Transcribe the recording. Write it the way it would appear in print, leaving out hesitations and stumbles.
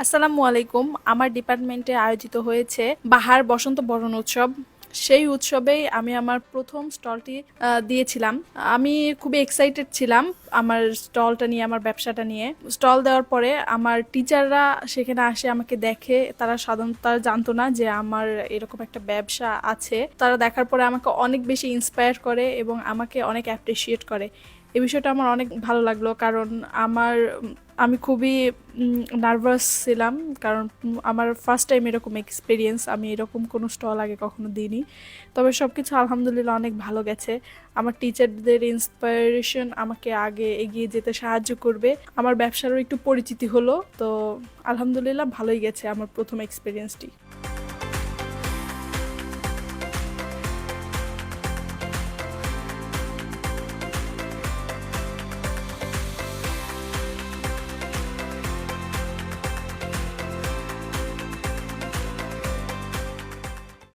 আসসালামু আলাইকুম। আমার ডিপার্টমেন্টে আয়োজিত হয়েছে বাহার বসন্ত বরণ উৎসব। সেই উৎসবেই আমি আমার প্রথম স্টলটি দিয়েছিলাম। আমি খুবই এক্সাইটেড ছিলাম আমার স্টলটা নিয়ে, আমার ব্যবসাটা নিয়ে। স্টল দেওয়ার পরে আমার টিচাররা সেখানে আসে, আমাকে দেখে। তারা সাধারণত তারা জানতো না যে আমার এরকম একটা ব্যবসা আছে। তারা দেখার পরে আমাকে অনেক বেশি ইন্সপায়ার করে এবং আমাকে অনেক অ্যাপ্রিসিয়েট করে। এই বিষয়টা আমার অনেক ভালো লাগলো, কারণ আমার আমি খুবই নার্ভাস ছিলাম, কারণ আমার ফার্স্ট টাইম এরকম এক্সপিরিয়েন্স। আমি এরকম কোনো স্টল আগে কখনো দিইনি। তবে সব কিছু আলহামদুলিল্লাহ অনেক ভালো গেছে। আমার টিচারদের ইন্সপায়ারেশন আমাকে আগে এগিয়ে যেতে সাহায্য করবে। আমার ব্যবসারও একটু পরিচিতি হলো। তো আলহামদুলিল্লাহ ভালোই গেছে আমার প্রথম এক্সপিরিয়েন্সটি।